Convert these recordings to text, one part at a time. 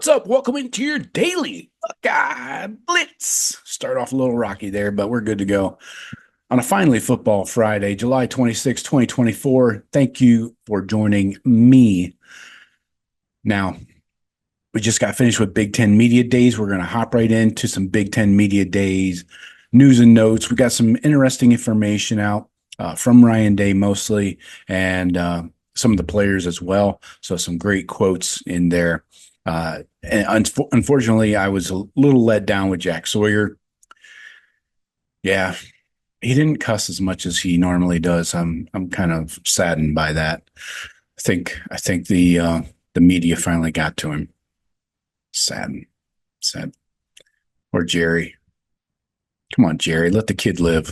What's up? Welcome into your Daily Buckeye Blitz. Start off a little rocky there, but we're good to go. On a finally football Friday, July 26, 2024. Thank you for joining me. Now, we just got finished with Big Ten Media Days. We're going to hop right into some Big Ten Media Days news and notes. We got some interesting information out from Ryan Day mostly, and some of the players as well. So some great quotes in there. And unfortunately, I was a little let down with Jack Sawyer. Yeah, he didn't cuss as much as he normally does. I'm kind of saddened by that. I think the media finally got to him. Sad. Or Jerry. Come on, Jerry, let the kid live.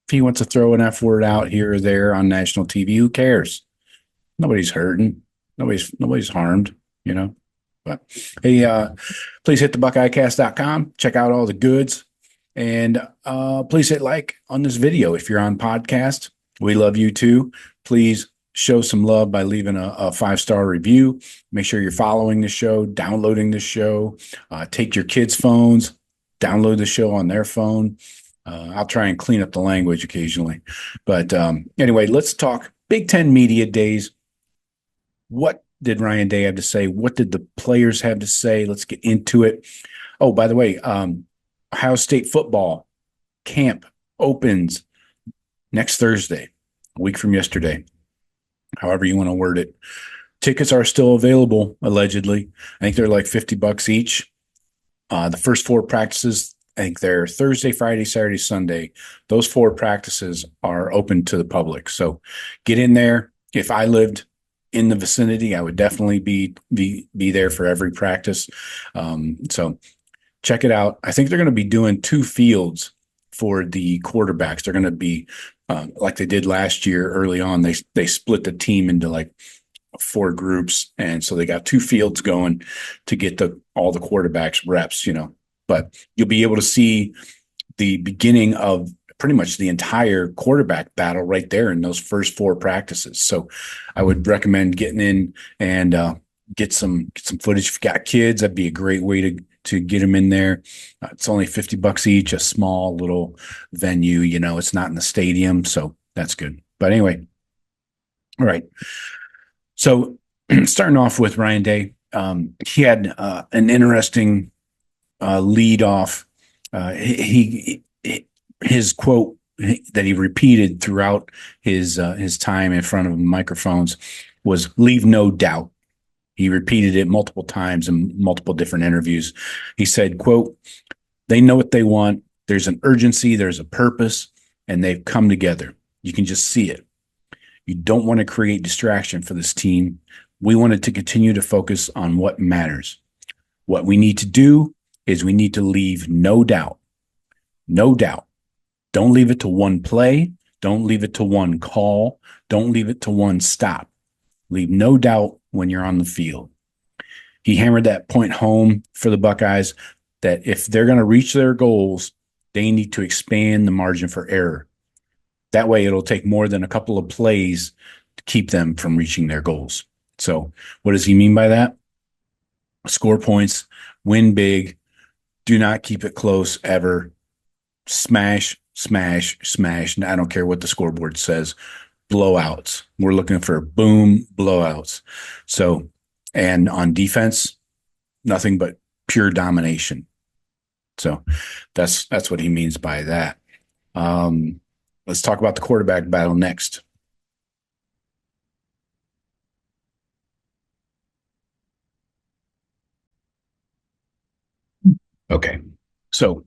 If he wants to throw an F word out here or there on national TV, who cares? Nobody's hurting. Nobody's harmed, you know. But hey, please hit the BuckeyeCast.com. Check out all the goods. And please hit like on this video if you're on podcast. We love you too. Please show some love by leaving a 5-star review. Make sure you're following the show, downloading the show. Take your kids' phones, download the show on their phone. I'll try and clean up the language occasionally. But anyway, let's talk Big Ten Media Days. What did Ryan Day have to say? What did the players have to say? Let's get into it. Oh, by the way, Ohio State football camp opens next Thursday, a week from yesterday, however you want to word it. Tickets are still available, allegedly. I think they're like $50 each. The first 4 practices, I think they're Thursday, Friday, Saturday, Sunday. Those 4 practices are open to the public. So get in there. If I lived in the vicinity, I would definitely be there for every practice. So check it out. I think they're going to be doing 2 fields for the quarterbacks. They're going to be like they did last year early on. They split the team into like 4 groups, and so they got 2 fields going to get all the quarterbacks reps, you know. But you'll be able to see the beginning of pretty much the entire quarterback battle right there in those first 4 practices. So I would recommend getting in and get some footage. If you got kids, that'd be a great way to get them in there. It's only $50 each, a small little venue, you know, it's not in the stadium. So that's good. But anyway, all right. So starting off with Ryan Day, he had an interesting lead off. His quote that he repeated throughout his time in front of microphones was "leave no doubt." He repeated it multiple times in multiple different interviews. He said, quote, "They know what they want. There's an urgency, there's a purpose, and they've come together. You can just see it. You don't want to create distraction for this team. We wanted to continue to focus on what matters. What we need to do is we need to leave no doubt. No doubt. Don't leave it to one play. Don't leave it to one call. Don't leave it to one stop. Leave no doubt when you're on the field." He hammered that point home for the Buckeyes that if they're going to reach their goals, they need to expand the margin for error. That way it'll take more than a couple of plays to keep them from reaching their goals. So what does he mean by that? Score points, win big, do not keep it close ever. Smash. I don't care what the scoreboard says. Blowouts. We're looking for boom blowouts. So, and on defense, nothing but pure domination. So that's what he means by that. Let's talk about the quarterback battle next. Okay. So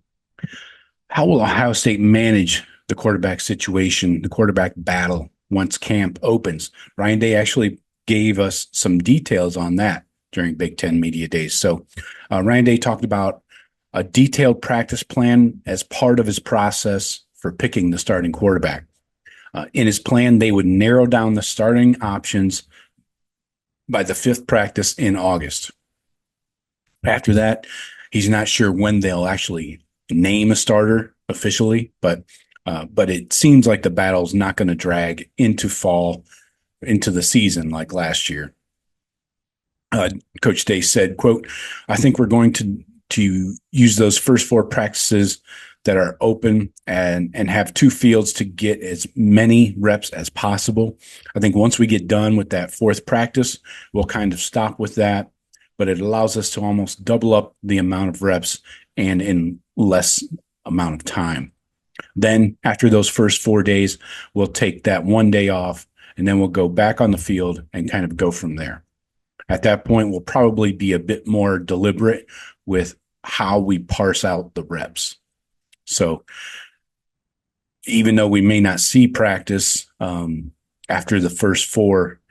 how will Ohio State manage the quarterback situation, the quarterback battle once camp opens? Ryan Day actually gave us some details on that during Big Ten Media Days. So Ryan Day talked about a detailed practice plan as part of his process for picking the starting quarterback. In his plan, they would narrow down the starting options by the 5th practice in August. After that, he's not sure when they'll actually name a starter officially, but it seems like the battle's not going to drag into fall, into the season like last year. uh, Coach Day said, quote, I think we're going to use those first four practices that are open and have two fields to get as many reps as possible. I think once we get done with that fourth practice, we'll kind of stop with that, but it allows us to almost double up the amount of reps and in less amount of time. Then after those first 4 days, we'll take that one day off, and then we'll go back on the field and kind of go from there. At that point, we'll probably be a bit more deliberate with how we parse out the reps. So even though we may not see practice after the first four,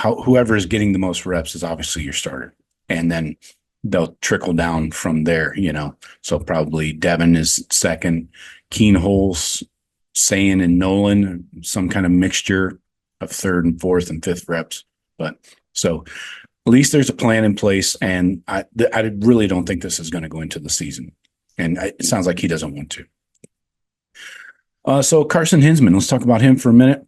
whoever is getting the most reps is obviously your starter. And then they'll trickle down from there, So probably Devin is second, Keenholz, Sayin, and Nolan, some kind of mixture of third and fourth and fifth reps. But so at least there's a plan in place, and I really don't think this is going to go into the season. And it sounds like he doesn't want to. So Carson Hinsman, let's talk about him for a minute.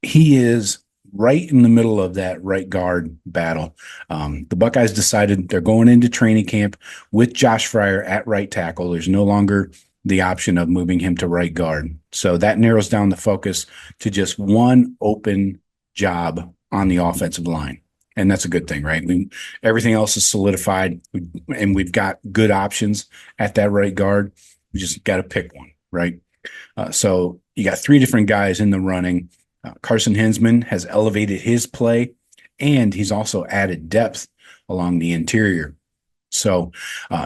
He is right in the middle of that right guard battle. The Buckeyes decided they're going into training camp with Josh Fryer at right tackle. There's no longer the option of moving him to right guard. So that narrows down the focus to just one open job on the offensive line. And that's a good thing, right? Everything else is solidified, and we've got good options at that right guard. We just got to pick one, right? So you got three different guys in the running. Carson Hinsman has elevated his play, and he's also added depth along the interior. So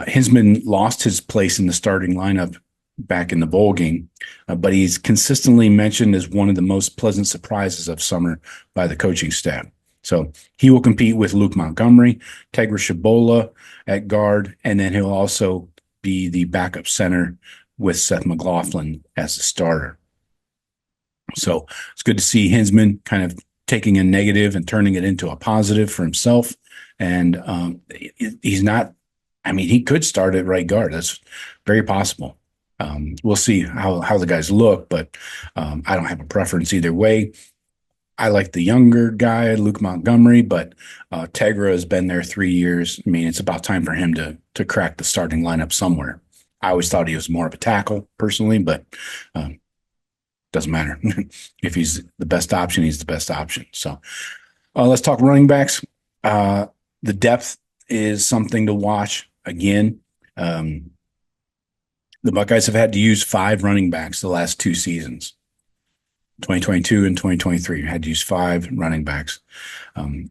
Hinsman lost his place in the starting lineup back in the bowl game, but he's consistently mentioned as one of the most pleasant surprises of summer by the coaching staff. So he will compete with Luke Montgomery, Tegra Shabola at guard, and then he'll also be the backup center with Seth McLaughlin as the starter. So it's good to see Hinsman kind of taking a negative and turning it into a positive for himself. And he's not, he could start at right guard. That's very possible. We'll see how the guys look, but I don't have a preference either way. I like the younger guy, Luke Montgomery, but Tegra has been there 3 years. It's about time for him to crack the starting lineup somewhere. I always thought he was more of a tackle personally, but doesn't matter. If he's the best option, he's the best option. So let's talk running backs. The depth is something to watch again. The Buckeyes have had to use 5 running backs the last 2 seasons. 2022 and 2023 had to use 5 running backs.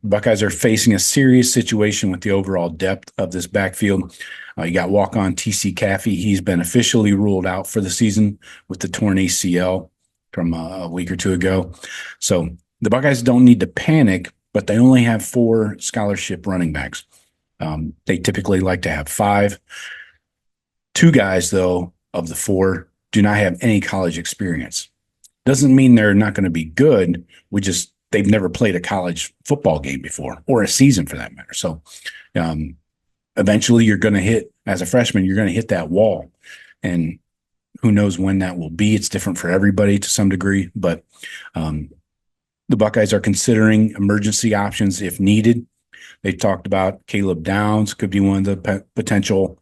Buckeyes are facing a serious situation with the overall depth of this backfield. You got walk-on TC Caffey. He's been officially ruled out for the season with the torn ACL from a week or two ago. So the Buckeyes don't need to panic, but they only have 4 scholarship running backs. They typically like to have 5. 2 guys, though, of the 4 do not have any college experience. Doesn't mean they're not going to be good. They've never played a college football game before, or a season for that matter. So eventually you're going to hit, as a freshman, you're going to hit that wall. And who knows when that will be. It's different for everybody to some degree, but the Buckeyes are considering emergency options if needed. They talked about Caleb Downs could be one of the potential,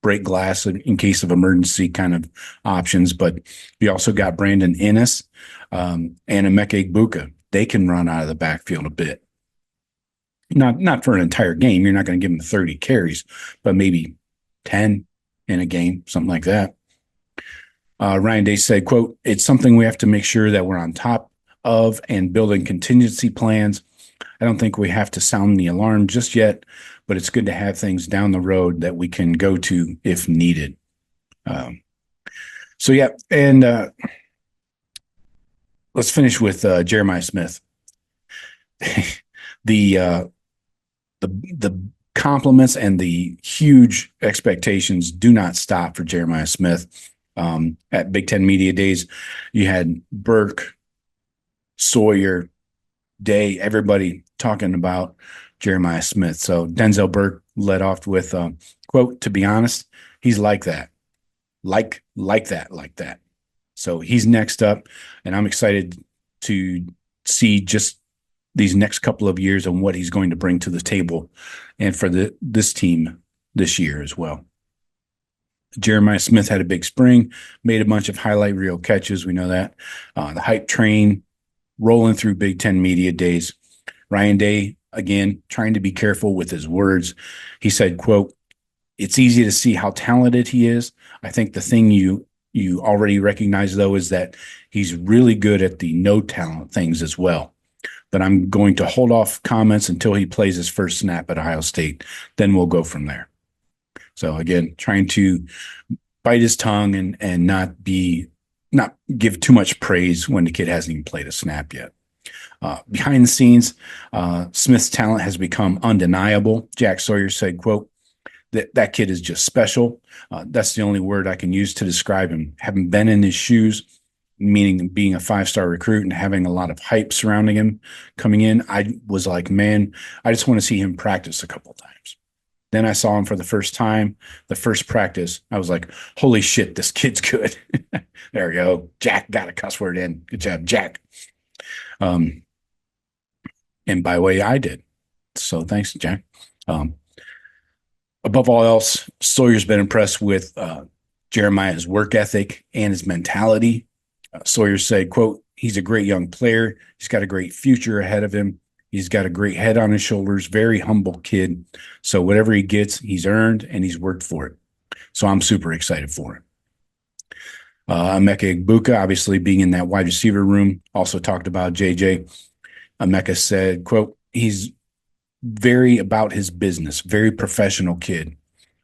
break glass in case of emergency kind of options. But we also got Brandon Ennis and Emeka Egbuka. They can run out of the backfield a bit. Not for an entire game. You're not going to give them 30 carries, but maybe 10 in a game, something like that. Ryan Day said, quote, it's something we have to make sure that we're on top of and building contingency plans. I don't think we have to sound the alarm just yet, but it's good to have things down the road that we can go to if needed. And let's finish with Jeremiah Smith. The compliments and the huge expectations do not stop for Jeremiah Smith. At Big Ten Media Days, you had Burke, Sawyer, Day, everybody talking about Jeremiah Smith. So Denzel Burke led off with, quote, to be honest, he's like that. Like that. So he's next up, and I'm excited to see just these next couple of years and what he's going to bring to the table and for this team this year as well. Jeremiah Smith had a big spring, made a bunch of highlight reel catches. We know that. The hype train rolling through Big Ten media days. Ryan Day, again, trying to be careful with his words. He said, quote, "It's easy to see how talented he is. I think the thing you already recognize, though, is that he's really good at the no talent things as well. But I'm going to hold off comments until he plays his first snap at Ohio State. Then we'll go from there." So again, trying to bite his tongue and not give too much praise when the kid hasn't even played a snap yet. Behind the scenes, Smith's talent has become undeniable. Jack Sawyer said, quote, that kid is just special. That's the only word I can use to describe him. Having been in his shoes, meaning being a 5-star recruit and having a lot of hype surrounding him coming in, I was like, man, I just want to see him practice a couple times. Then I saw him for the first time, the first practice. I was like, holy shit, this kid's good. There we go. Jack got a cuss word in. Good job, Jack. And by the way, I did. So thanks, Jack. Above all else, Sawyer's been impressed with Jeremiah's work ethic and his mentality. Sawyer said, quote, "He's a great young player. He's got a great future ahead of him. He's got a great head on his shoulders, very humble kid. So whatever he gets, he's earned and he's worked for it. So I'm super excited for him." Emeka Egbuka, obviously being in that wide receiver room, also talked about JJ. Emeka said, quote, "He's very about his business, very professional kid.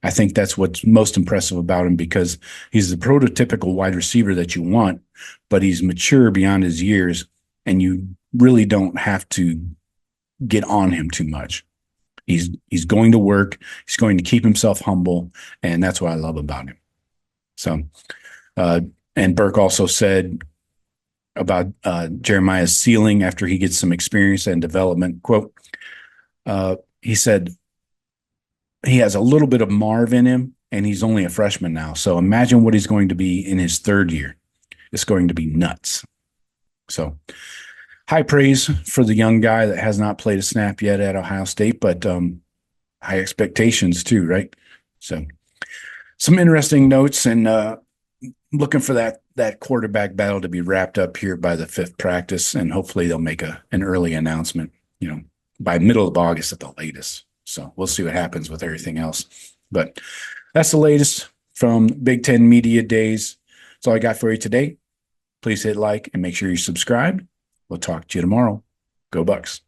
I think that's what's most impressive about him because he's the prototypical wide receiver that you want, but he's mature beyond his years, and you really don't have to get on him too much. He's going to work. He's going to keep himself humble, and that's what I love about him." So, and Burke also said about Jeremiah's ceiling after he gets some experience and development. Quote, he said, "He has a little bit of Marv in him, and he's only a freshman now. So imagine what he's going to be in his third year. It's going to be nuts." So high praise for the young guy that has not played a snap yet at Ohio State, but high expectations too, right? So some interesting notes, and looking for that quarterback battle to be wrapped up here by the 5th practice, and hopefully they'll make an early announcement, by middle of August at the latest. So we'll see what happens with everything else. But that's the latest from Big Ten Media Days. That's all I got for you today. Please hit like and make sure you subscribe. We'll talk to you tomorrow. Go Bucks.